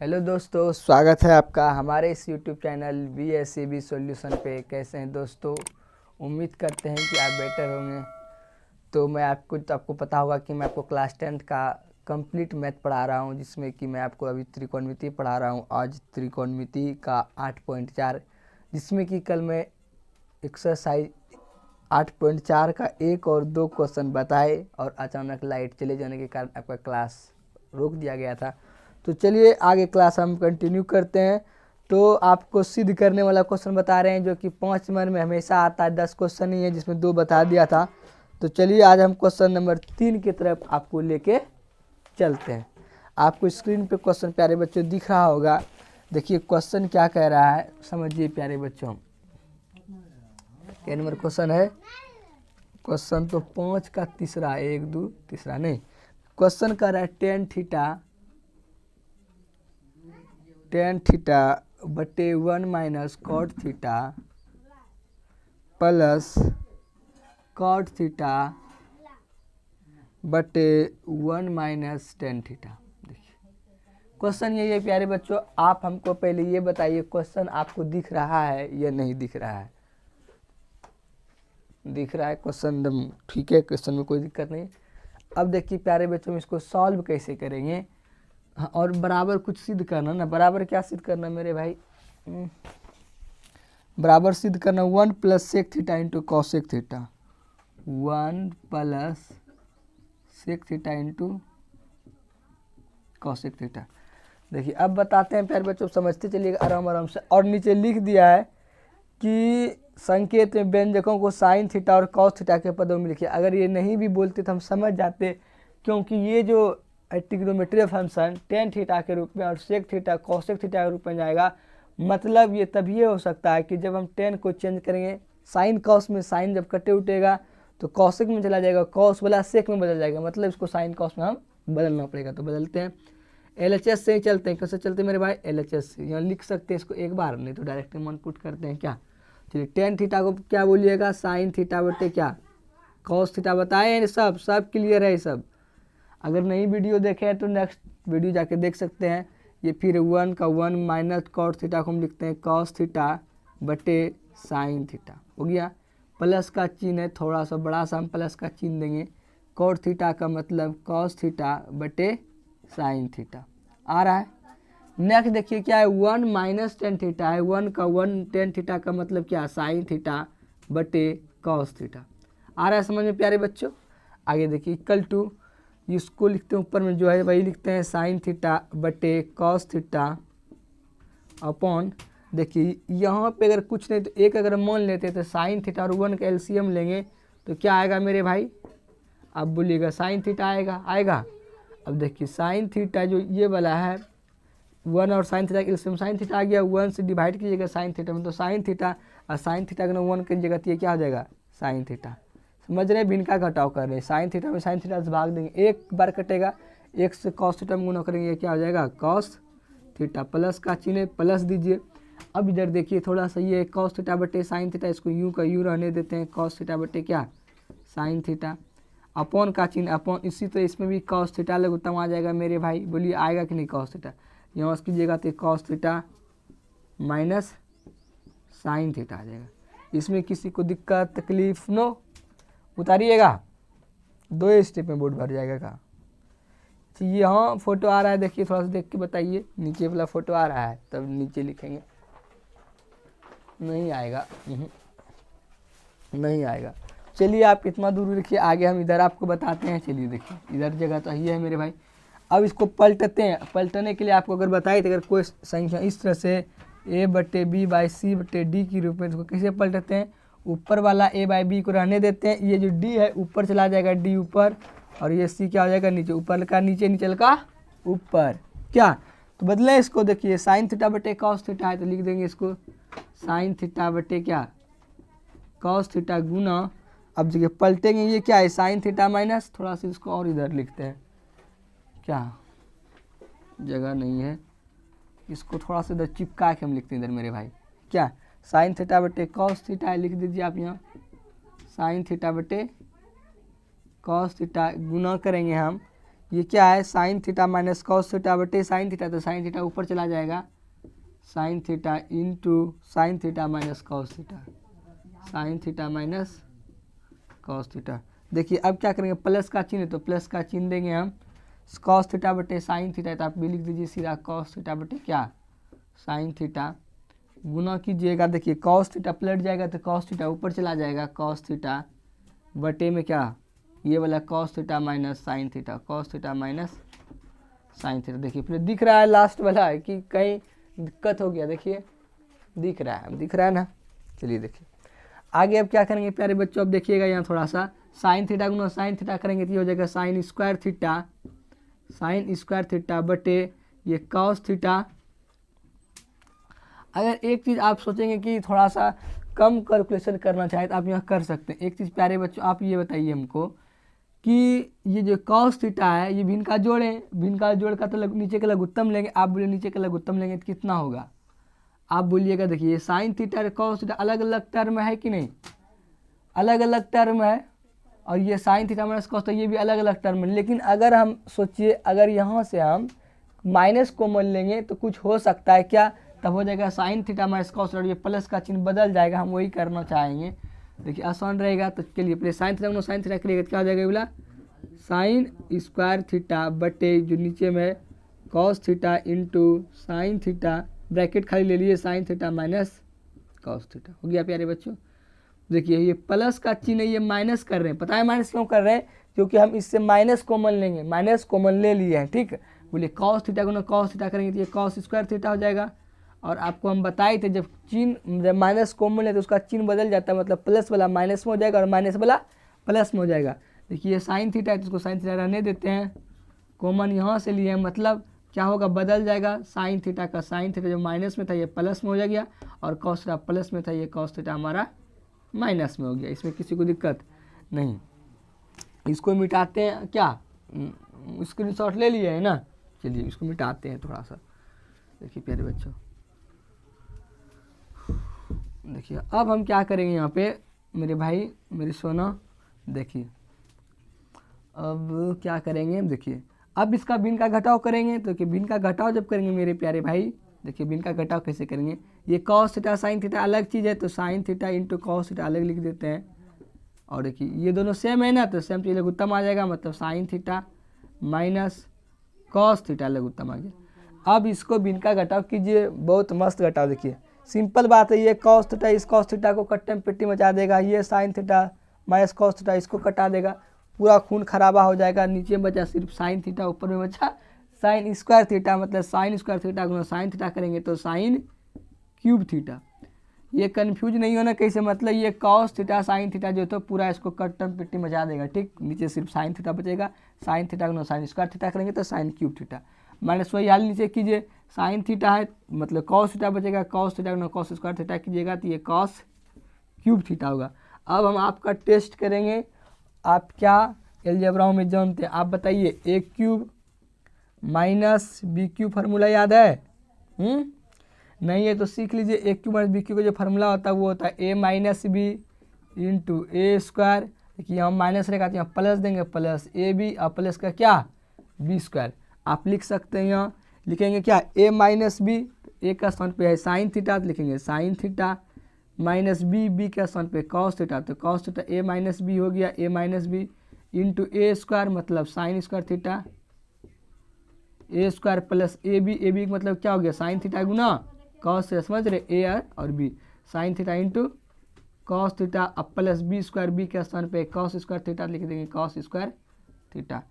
Hello दोस्तों, स्वागत है आपका हमारे इस यूट्यूब चैनल VSCB सॉल्यूशन पे। कैसे हैं दोस्तों? उम्मीद करते हैं कि आप बेटर होंगे। तो आपको पता होगा कि मैं आपको क्लास 10th का कंप्लीट मैथ पढ़ा रहा हूं, जिसमें कि मैं आपको अभी त्रिकोणमिति पढ़ा रहा हूं। आज त्रिकोणमिति का 8.4, जिसमें कि कल मैं एक्सरसाइज 8.4 का 1 और 2 क्वेश्चन बताए और अचानक लाइट चले जाने के कारण आपका क्लास रोक दिया गया था। तो चलिए आगे क्लास हम कंटिन्यू करते हैं। तो आपको सिद्ध करने वाला क्वेश्चन बता रहे हैं, जो कि 5 नंबर में हमेशा आता है। 10 क्वेश्चन ही है, जिसमें 2 बता दिया था। तो चलिए आज हम क्वेश्चन नंबर 3 की तरफ आपको लेके चलते हैं। आपको स्क्रीन पे क्वेश्चन प्यारे बच्चों दिख रहा होगा। देखिए क्वेश्चन क्या कह रहा है, समझिए प्यारे बच्चों। क्या नंबर क्वेश्चन है? क्वेश्चन तो 5 का तीसरा, 1 2 तीसरा नहीं। क्वेश्चन कर रहा है टेन थीटा बटे 1 minus cot theta plus cot theta बटे 1 माइनस टेन थीटा। देखिए क्वेश्चन यही है प्यारे बच्चों। आप हमको पहले ये बताइए, क्वेश्चन आपको दिख रहा है या नहीं दिख रहा है? दिख रहा है क्वेश्चन एकदम ठीक है, क्वेश्चन में कोई दिक्कत नहीं। अब देखिए प्यारे बच्चों, इसको सॉल्व कैसे करेंगे। हाँ, और बराबर कुछ सिद्ध करना ना। बराबर क्या सिद्ध करना मेरे भाई? बराबर सिद्ध करना 1 plus sec theta into cosec theta. 1 plus sec theta into cosec theta. देखिए अब बताते हैं प्यारे बच्चों, समझते चलिएगा आराम आराम से। और नीचे लिख दिया है कि संकेत में व्यंजकों को साइन थीटा और कॉस थीटा के पदों में लिखिए। अगर ये नहीं भी बोलते तो हम समझ जाते, क्योंकि ये जो ट्रिग्नोमेट्री फंक्शन टेन थीटा के रूप में और सेक थीटा कॉसेक थीटा के रूप में जाएगा। मतलब ये तभी हो सकता है कि जब हम टेन को चेंज करेंगे साइन कॉस में, साइन जब कटे उठेगा तो कॉसेक में चला जाएगा, कॉस वाला सेक में बदल जाएगा। मतलब इसको साइन कॉस में हम बदलना पड़ेगा। तो बदलते हैं, LHS से ही चलते हैं। कैसे चलते हैं मेरे भाई? LHS से। यहाँ लिख सकते हैं इसको एक बार, नहीं तो डायरेक्ट मन पुट करते हैं क्या। चलिए टेन थीटा को क्या बोलिएगा? साइन थीटा बटे क्या? Cos theta. बताए सब क्लियर है सब। अगर नई वीडियो देखे हैं तो नेक्स्ट वीडियो जाके देख सकते हैं। ये फिर 1 का 1 माइनस कॉस थीटा को हम लिखते हैं कॉस थीटा बटे साइन थीटा। हो गया। प्लस का चिन्ह है, थोड़ा सा बड़ा सा हम प्लस का चिन्ह देंगे। कॉस थीटा का मतलब कॉस थीटा बटे साइन थीटा आ रहा है। नेक्स्ट देखिए क्या है, 1 माइनस टेन थीटा है। 1 का 1 टेन थीटा का मतलब क्या? साइन थीटा बटे कॉस थीटा। आ रहा है समझ में प्यारे बच्चों? आगे देखिए इक्वल टू, इसको लिखते हैं ऊपर में जो है वही लिखते हैं साइन थीटा बटे कॉस थीटा अपॉन। देखिए यहाँ पे अगर कुछ नहीं तो एक अगर मान लेते तो साइन थीटा और 1 का LCM लेंगे तो क्या आएगा मेरे भाई? आप बोलिएगा साइन थीटा आएगा। अब देखिए साइन थीटा जो ये वाला है 1 और sine theta LCM, sine theta आ गया। 1 से डिवाइड कीजिएगा साइन थीटा में, तो साइन थीटा और साइन थीटा का 1 कीजिएगा तो ये क्या हो जाएगा? Sine theta. समझ रहे हैं? भिन्न का घटाव कर रहे हैं। साइन थीटा में साइन थीटा से भाग देंगे, एक बार कटेगा। एक से कॉस थीटा में गुना करेंगे, ये क्या हो जाएगा? Cos theta. प्लस का चिन्ह प्लस दीजिए। अब इधर देखिए थोड़ा सा, ये कॉस थीटा बटे साइन थीटा, इसको यूं का यूं रहने देते हैं। कॉस थीटा बटे क्या? Sine theta. अपॉन का चिन्ह अपॉन, इसी तरह इसमें भी कॉस थीटा लघुत्तम आ जाएगा मेरे भाई। बोलिए आएगा कि नहीं? कॉस थीटा यहाँ कीजिएगा तो cos theta minus sine theta आ जाएगा। इसमें किसी को दिक्कत तकलीफ नो? उतारिएगा, 2 स्टेप में बोर्ड भर जाएगा का। तो यहाँ फोटो आ रहा है, देखिए थोड़ा सा देख के बताइए। नीचे वाला फोटो आ रहा है तब नीचे लिखेंगे। नहीं आएगा, नहीं आएगा। चलिए आप कितना दूर लिखिए, आगे हम इधर आपको बताते हैं। चलिए देखिए इधर जगह तो ये है मेरे भाई। अब इसको पलटते हैं। पलटने के लिए आपको अगर बताइए तो अगर कोई संख्या इस तरह से A बटे B बाई C बटे D के रूप में, इसको कैसे पलटते हैं? ऊपर वाला A बाई B को रहने देते हैं। ये जो D है ऊपर चला जाएगा, D ऊपर, और ये C क्या हो जाएगा? नीचे। ऊपर का नीचे, नीचे का ऊपर। क्या तो बदले इसको? देखिए साइन थीटा बटे कॉस थीटा है तो लिख देंगे इसको साइन थीटा बटे क्या? कॉस थीटा गुना। अब देखिए पलटेंगे, ये क्या है? साइन थीटा माइनस, थोड़ा सा इसको और इधर लिखते हैं। क्या जगह नहीं है, इसको थोड़ा सा इधर चिपका के हम लिखते हैं इधर मेरे भाई। क्या? साइन थीटा बटे कॉस थीटा है, लिख दीजिए आप यहाँ साइन थीटा बटे कॉस थीटा गुना करेंगे हम। ये क्या है sign theta minus cos theta बटे साइन थीटा, तो साइन थीटा ऊपर चला जाएगा, sine theta into sine theta minus cos theta, sign theta minus cos theta. देखिए अब क्या करेंगे, प्लस का चिन्ह है तो प्लस का चिन्ह देंगे हम, कॉस थीटा बटे साइन थीटा, तो आप भी लिख दीजिए सीधा कॉस थीटा बटे क्या साइन थीटा, गुना कीजिएगा। देखिए कॉस थीटा पलट जाएगा तो कॉस थीटा ऊपर चला जाएगा, कॉस थीटा बटे में क्या ये वाला cos theta minus sine theta, cos theta minus sine theta. देखिए फिर दिख रहा है लास्ट वाला है कि कहीं दिक्कत हो गया, देखिए दिख रहा है ना। चलिए देखिए आगे अब क्या करेंगे प्यारे बच्चों, अब देखिएगा यहाँ थोड़ा सा साइन थीटा गुना साइन थीटा करेंगे तो ये हो जाएगा साइन स्क्वायर थीटा बटे ये कॉस थीटा। अगर एक चीज़ आप सोचेंगे कि थोड़ा सा कम कैलकुलेशन करना चाहे तो आप यहाँ कर सकते हैं। एक चीज़ प्यारे बच्चों आप ये बताइए हमको कि ये जो कॉस थीटा है ये भिन्न का जोड़ है, भिन्न का जोड़ का तो नीचे का लघुत्तम लेंगे, आप बोलिए नीचे का लघुत्तम लेंगे तो कितना होगा, आप बोलिएगा। देखिए ये साइन थीटा और कॉस थीटा अलग अलग टर्म है कि नहीं, अलग अलग टर्म है, और ये साइन थीटा माइनस कॉस, तो ये भी अलग अलग टर्म है। लेकिन अगर हम सोचिए अगर यहाँ से हम माइनस कॉमन लेंगे तो कुछ हो सकता है क्या, तब हो जाएगा साइन थीटा माइनस कॉस और ये प्लस का चिन्ह बदल जाएगा, हम वही करना चाहेंगे। देखिए आसान रहेगा तो चलिए पहले साइन थीटा करिएगा तो क्या हो जाएगा बोला साइन स्क्वायर थीटा बटे जो नीचे में cos theta into sine theta, bracket खाली ले लिए sign theta minus cos theta. हो गया प्यारे बच्चों। देखिए ये प्लस का चिन्ह ये माइनस कर रहे हैं, पता है माइनस क्यों कर रहे हैं, क्योंकि हम इससे माइनस कॉमन लेंगे, माइनस कॉमन ले लिए हैं। ठीक बोलिए कॉस थीटा गुना कॉस थीटा करेंगे तो ये कॉस स्क्वायर थीटा हो जाएगा। और आपको हम बताए थे जब चिन्ह जब माइनस कॉमन है तो उसका चिन्ह बदल जाता है, मतलब प्लस वाला माइनस में हो जाएगा और माइनस वाला प्लस में हो जाएगा। देखिए ये साइन थीटा है तो उसको साइन थीटा रहने देते हैं, कॉमन यहाँ से लिए हैं, मतलब क्या होगा बदल जाएगा, साइन थीटा का साइन थीटा जो माइनस में था ये प्लस में हो गया, और कॉस थीटा प्लस में था ये कॉस थीटा हमारा माइनस में हो गया। इसमें किसी को दिक्कत नहीं। इसको मिटाते हैं क्या, स्क्रीनशॉट ले लिए है ना, चलिए इसको मिटाते हैं थोड़ा सा। देखिए प्यारे बच्चों देखिए अब हम क्या करेंगे यहाँ पे मेरे भाई मेरी सोना, देखिए अब क्या करेंगे, देखिए अब इसका भिन्न का घटाव करेंगे। तो देखिए भिन्न का घटाव जब करेंगे मेरे प्यारे भाई, देखिए भिन्न का घटाव कैसे करेंगे, ये कॉस थीटा साइन थीटा अलग चीज़ है तो sine theta into cos theta अलग लिख देते हैं। और देखिए ये दोनों सेम है ना तो सेम तो ये लघुत्तम आ जाएगा, मतलब sine theta minus cos theta लघुत्तम आ गया। अब इसको भिन्न का घटाव कीजिए, बहुत मस्त घटाव। देखिए सिंपल बात है, ये कॉस थीटा इस कॉस थीटा को कट्टे में पेटी मचा देगा, ये sign theta minus cos theta इसको कटा देगा, पूरा खून खराबा हो जाएगा। नीचे बचा सिर्फ साइन थीटा, ऊपर में बचा साइन स्क्वायर थीटा, मतलब साइन स्क्वायर थीटा गुना साइन थीटा करेंगे तो साइन क्यूब थीटा। ये कन्फ्यूज नहीं होना कैसे, मतलब ये कॉस थीटा साइन थीटा जो तो पूरा इसको कट्टम पिट्टी मचा देगा। ठीक नीचे सिर्फ साइन थीटा बचेगा, साइन थीटा गुना साइन स्क्वायर थीटा करेंगे तो साइन क्यूब थीटा, माइनस वही हाल नीचे कीजिए, साइन थीटा है मतलब कॉस थीटा बचेगा, कॉस थीटा गुना कॉस स्क्वायर थीटा कीजिएगा तो ये कॉस क्यूब थीटा होगा। अब हम आपका टेस्ट करेंगे, आप क्या अलजेब्रा में जानते हैं, आप बताइए A cube minus B cube formula याद है? नहीं है तो सीख लीजिए। A cube minus B cube का जो फार्मूला होता है वो होता है A minus B into A square. देखिए हम माइनस रहेगा तो यहाँ प्लस देंगे, प्लस ए बी और प्लस का क्या बी स्क्वायर। आप लिख सकते हैं यहाँ लिखेंगे क्या ए माइनस बी, ए का स्थान पे है साइन थीटा तो लिखेंगे sine theta minus B, B का स्थान पे कॉस थीटा तो cos theta A minus B हो गया, A minus B into A square मतलब sine square theta A square plus A B मतलब क्या हो गया साइन थीटा गुना कॉस से, समझ रहे ए और B, sine theta into cos theta अब प्लस बी स्क्वायर, बी के स्थान पे कॉस स्क्वायर थीटा लिख देंगे कॉस स्क्वायर थीटा।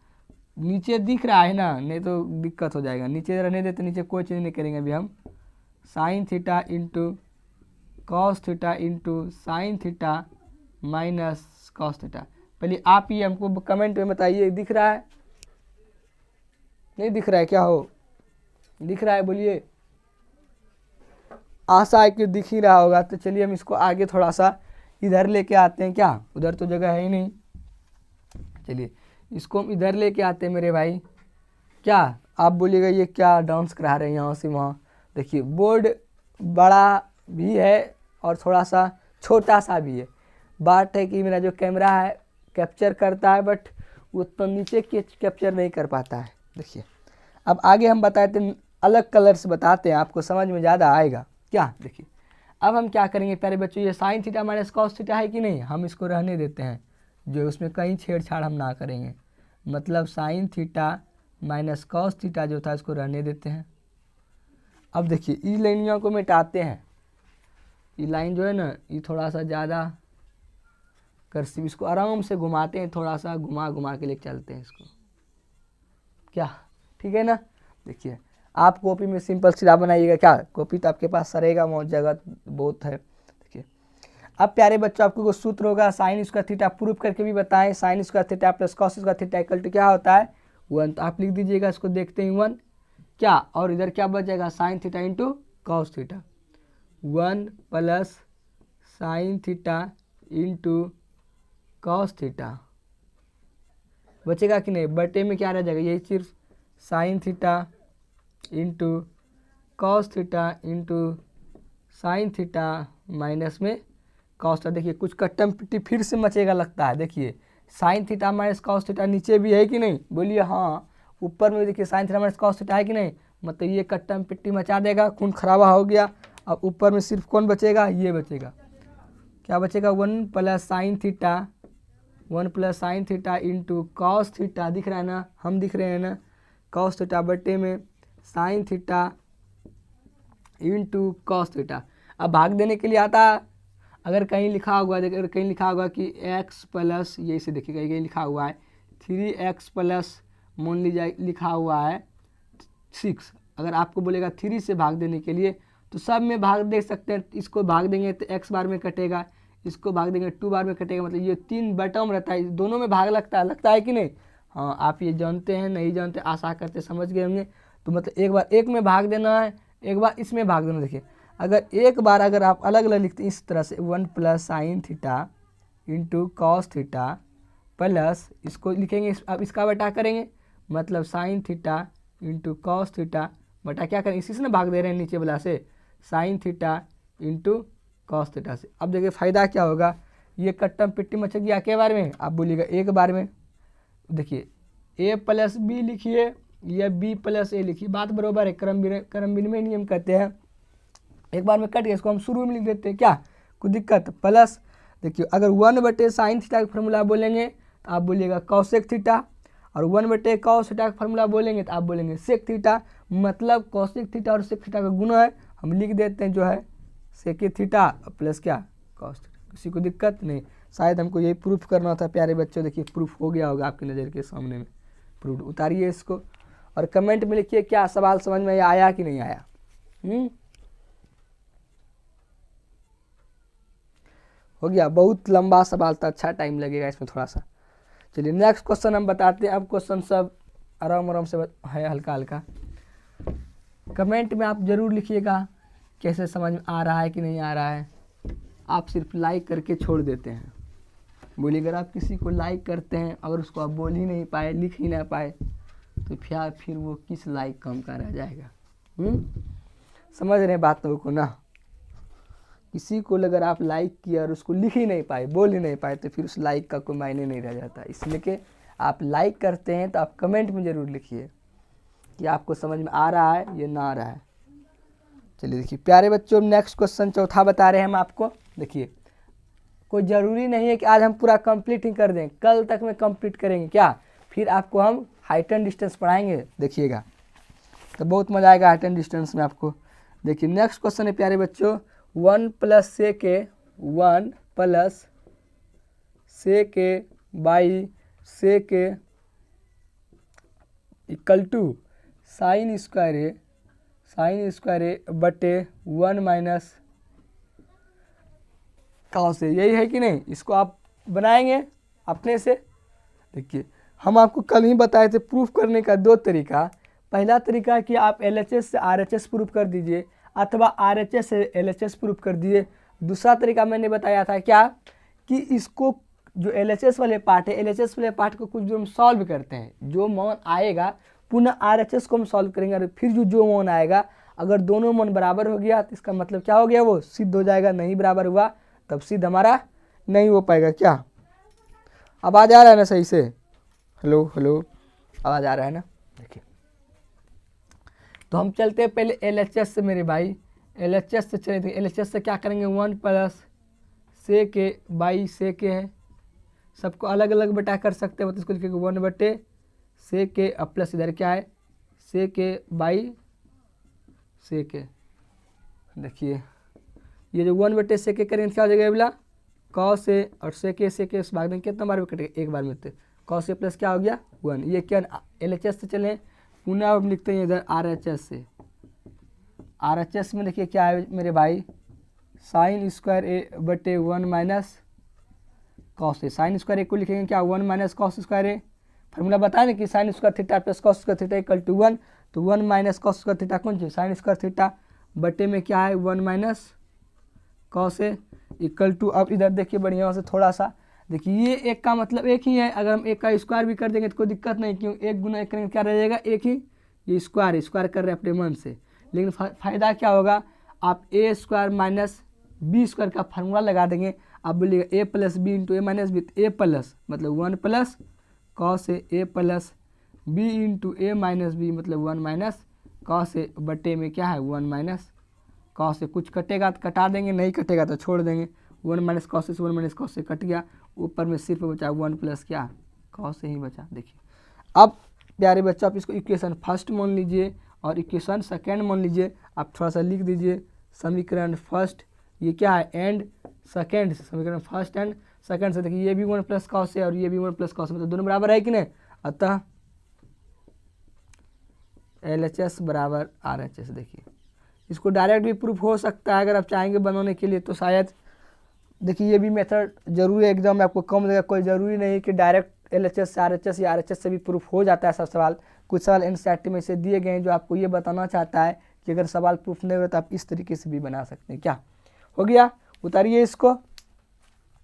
नीचे दिख रहा है ना, नहीं तो दिक्कत हो जाएगा, नीचे रहने देते, नीचे कोई चीज़ नहीं करेंगे अभी हम। Sign theta into cos theta into sine theta minus cos theta. पहले आप ही हमको कमेंट में बताइए दिख रहा है नहीं दिख रहा है, क्या हो दिख रहा है बोलिए, आशा है कि दिख ही रहा होगा। तो चलिए हम इसको आगे थोड़ा सा इधर लेके आते हैं, क्या उधर तो जगह है ही नहीं, चलिए इसको हम इधर लेके आते हैं मेरे भाई। क्या आप बोलिएगा ये क्या डांस करा रहे हैं यहाँ से वहाँ। देखिए बोर्ड बड़ा भी है और थोड़ा सा छोटा सा भी है, बात है कि मेरा जो कैमरा है कैप्चर करता है बट वो उतना नीचे कैप्चर नहीं कर पाता है। देखिए अब आगे हम बताते हैं, अलग कलर से बताते हैं, आपको समझ में ज़्यादा आएगा क्या। देखिए अब हम क्या करेंगे प्यारे बच्चों, ये sign theta minus cos theta है कि नहीं, हम इसको रहने देते हैं, जो उसमें कहीं छेड़छाड़ हम ना करेंगे। मतलब sine theta minus cos theta जो था इसको रहने देते हैं। अब देखिए इस लाइनियों को मिटाते हैं, ये लाइन जो है ना ये थोड़ा सा ज़्यादा कर्सिव, इसको आराम से घुमाते हैं, थोड़ा सा घुमा घुमा के लेके चलते हैं इसको, क्या ठीक है ना। देखिए आप कॉपी में सिंपल सीधा बनाइएगा, क्या कॉपी तो आपके पास सरेगा, बहुत जगह बहुत है। देखिए अब प्यारे बच्चों आपको सूत्र होगा साइन स्क्वायर थीटा, प्रूफ करके भी बताएं, sine square theta plus cos square theta equal to क्या होता है 1, तो आप लिख दीजिएगा इसको, देखते हैं 1 क्या, और इधर क्या बच जाएगा sine theta into cos theta, 1 plus sign theta into cos theta बचेगा कि नहीं, बटे में क्या रह जाएगा, यही सिर्फ sign theta into cos theta into sine theta minus में कॉस थीटा। देखिए कुछ कट्टम पिट्टी फिर से मचेगा लगता है। देखिए sign theta minus cos theta नीचे भी है कि नहीं, बोलिए हाँ, ऊपर में देखिए sign theta minus cos theta है कि नहीं, मतलब ये कट्टम पिट्टी मचा देगा, खून खराबा हो गया। अब ऊपर में सिर्फ कौन बचेगा, ये बचेगा, क्या बचेगा 1 plus sine theta, 1 plus sign theta into cos theta, दिख रहा है ना, हम दिख रहे हैं ना, कॉस थीटा बटे में sine theta into cos theta. अब भाग देने के लिए आता, अगर कहीं लिखा हुआ, अगर कहीं लिखा होगा कि x प्लस, ये इसे देखिएगा ये लिखा हुआ है 3x प्लस, मान लीजिए लिखा हुआ है 6, अगर आपको बोलेगा 3 से भाग देने के लिए तो सब में भाग दे सकते हैं, इसको भाग देंगे तो x बार में कटेगा, इसको भाग देंगे 2 बार में कटेगा, मतलब ये 3 बटम रहता है, दोनों में भाग लगता है कि नहीं। हाँ आप ये जानते हैं, नहीं जानते आशा करते समझ गए होंगे। तो मतलब एक बार एक में भाग देना है, एक बार इसमें भाग देना। देखिए अगर एक बार अगर आप अलग अलग लिखते हैं इस तरह से 1 plus sign theta into cos theta plus, इसको लिखेंगे अब इसका बटा करेंगे, मतलब sine theta into cos theta बटा क्या करें, इसी से ना भाग दे रहे हैं नीचे वाला से, sign theta into cos theta से। अब देखिए फ़ायदा क्या होगा, ये कट्टम पिट्टी मच गया के बार में, आप बोलिएगा एक बार में। देखिए a प्लस बी लिखिए या b प्लस ए लिखिए, बात बराबर है, क्रम विनिमय नियम कहते हैं। एक बार में कट गया, इसको हम शुरू में लिख देते हैं, क्या कोई दिक्कत, प्लस देखिए अगर 1 बटे साइन थीटा का फॉर्मूला बोलेंगे तो आप बोलिएगा कॉसेक थीटा, और 1 बटे कॉस थीटा का फॉर्मूला बोलेंगे तो आप बोलेंगे सेक थीटा, मतलब कॉसेक थीटा और सेक थीटा का गुना है, हम लिख देते हैं जो है सेक थीटा प्लस क्या कॉस थीटा। किसी को दिक्कत नहीं, शायद हमको यही प्रूफ करना था प्यारे बच्चों। देखिए प्रूफ हो गया होगा आपकी नज़र के सामने में, प्रूफ उतारिए इसको और कमेंट में लिखिए क्या सवाल समझ में आया कि नहीं आया। हो गया, बहुत लंबा सवाल था, अच्छा टाइम लगेगा इसमें थोड़ा सा। चलिए नेक्स्ट क्वेश्चन हम बताते हैं। अब क्वेश्चन सब आराम आराम से है, हल्का हल्का। कमेंट में आप ज़रूर लिखिएगा कैसे समझ में आ रहा है कि नहीं आ रहा है। आप सिर्फ लाइक करके छोड़ देते हैं, बोलिए अगर आप किसी को लाइक करते हैं अगर उसको आप बोल ही नहीं पाए, लिख ही ना पाए, तो फिर वो किस लाइक काम का रह जाएगा। समझ रहे हैं बातों को ना। किसी को अगर आप लाइक किया और उसको लिख ही नहीं पाए, बोल ही नहीं पाए, तो फिर उस लाइक का कोई मायने नहीं रह जाता। इसलिए कि आप लाइक करते हैं तो आप कमेंट में ज़रूर लिखिए कि आपको समझ में आ रहा है या ना आ रहा है। चलिए देखिए प्यारे बच्चों, नेक्स्ट क्वेश्चन चौथा बता रहे हैं हम आपको। देखिए कोई ज़रूरी नहीं है कि आज हम पूरा कंप्लीट ही कर दें, कल तक में कंप्लीट करेंगे क्या, फिर आपको हम हाइट एंड डिस्टेंस पढ़ाएंगे, देखिएगा तो बहुत मज़ा आएगा हाइट एंड डिस्टेंस में आपको। देखिए नेक्स्ट क्वेश्चन है प्यारे बच्चों, 1 प्लस से के 1 प्लस से के बाई से के equal to sign square A बटे 1 माइनस कॉस ए, यही है कि नहीं। इसको आप बनाएंगे अपने से। देखिए हम आपको कल ही बताए थे प्रूफ करने का 2 तरीका। पहला तरीका है कि आप LHS से RHS प्रूफ कर दीजिए अथवा RHS से LHS प्रूफ कर दीजिए। दूसरा तरीका मैंने बताया था क्या, कि इसको जो LHS वाले पार्ट है, LHS वाले पार्ट को कुछ जो हम सॉल्व करते हैं, जो मान आएगा पुनः RHS को हम सॉल्व करेंगे, और फिर जो मान आएगा अगर दोनों मान बराबर हो गया तो इसका मतलब क्या हो गया, वो सिद्ध हो जाएगा। नहीं बराबर हुआ तब सिद्ध हमारा नहीं हो पाएगा। क्या अब आ जा रहा है ना सही से। हेलो हेलो, आवाज़ आ रहा है ना? देखिए, तो हम चलते हैं पहले LHS से मेरे भाई। LHS से चले, तो LHS से क्या करेंगे, 1 प्लस से के बाई से के है, सबको अलग अलग बटा कर सकते हैं, मतलब इसको लिखेंगे 1 बटे से के, अब प्लस इधर क्या है से के बाई से के। देखिए ये जो 1 बटे से के करेंगे क्या हो जाएगा बोला, कॉस से, और से के भाग देंगे कितना बार में कटेगा, एक बार में, तो कॉस से प्लस क्या हो गया 1। ये क्या LHS से चले, पुनः अब लिखते हैं इधर RHS से। RHS में देखिए क्या है मेरे भाई, साइन स्क्वायर ए बटे 1 minus cos A. Sine square A को लिखेंगे क्या 1 minus cos square A. Formula बताया ना कि sine square theta plus cos square theta equal to 1, तो 1 माइनस कॉस स्क्वायर थीटा कौन सी, साइन स्क्वायर थीटा बटे में क्या है 1 minus cos A equal to, अब इधर देखिए बढ़िया से थोड़ा सा, देखिए ये एक का मतलब एक ही है, अगर हम एक का स्क्वायर भी कर देंगे तो कोई दिक्कत नहीं, क्यों एक गुना एक करेंगे क्या रह जाएगा एक ही, ये स्क्वायर कर रहे हैं अपने मन से, लेकिन फ़ायदा क्या होगा, आप ए स्क्वायर माइनस बी स्क्वायर का फार्मूला लगा देंगे, आप बोलिएगा ए प्लस बी इंटू ए माइनस बी, ए प्लस मतलब 1 plus cos A plus B into A minus B मतलब 1 माइनस कॉस ए बटे में क्या है 1 माइनस कॉस से। कुछ कटेगा तो कटा देंगे, नहीं कटेगा तो छोड़ देंगे, 1 माइनस कॉस से 1 माइनस कॉस से कट गया, ऊपर में सिर्फ बचा 1 प्लस क्या कॉस से ही बचा। देखिए अब प्यारे बच्चों आप इसको इक्वेशन फर्स्ट मान लीजिए और इक्वेशन सेकेंड मान लीजिए, आप थोड़ा सा लिख दीजिए समीकरण फर्स्ट, ये क्या है एंड सेकेंड से, समीकरण फर्स्ट एंड सेकेंड से। देखिए ये भी 1 प्लस कॉस है और ये भी 1 प्लस कॉस, मतलब दोनों बराबर है कि नहीं, अतः LHS बराबर RHS। देखिए इसको डायरेक्ट भी प्रूफ हो सकता है अगर आप चाहेंगे बनाने के लिए, तो शायद देखिए ये भी मेथड जरूरी है, एग्जाम में आपको कम देगा, कोई ज़रूरी नहीं कि डायरेक्ट LHS से RHS या RHS से भी प्रूफ हो जाता है सब सवाल। कुछ सवाल NCERT में से दिए गए हैं जो आपको ये बताना चाहता है कि अगर सवाल प्रूफ नहीं हो तो आप इस तरीके से भी बना सकते हैं। क्या हो गया, उतारिए इसको।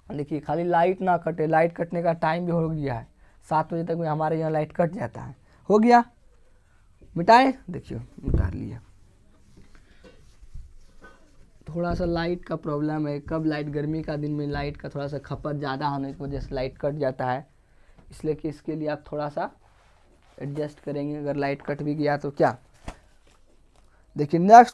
देखिए खाली लाइट ना कटे, लाइट कटने का टाइम भी हो गया है, 7 बजे तक में हमारे यहाँ लाइट कट जाता है। हो गया, मिटाए, देखिए उतार लिया। थोड़ा सा लाइट का प्रॉब्लम है, कब लाइट, गर्मी का दिन में लाइट का थोड़ा सा खपत ज़्यादा होने की वजह से लाइट कट जाता है, इसलिए कि इसके लिए आप थोड़ा सा एडजस्ट करेंगे, अगर लाइट कट भी गया तो क्या। देखिए नेक्स्ट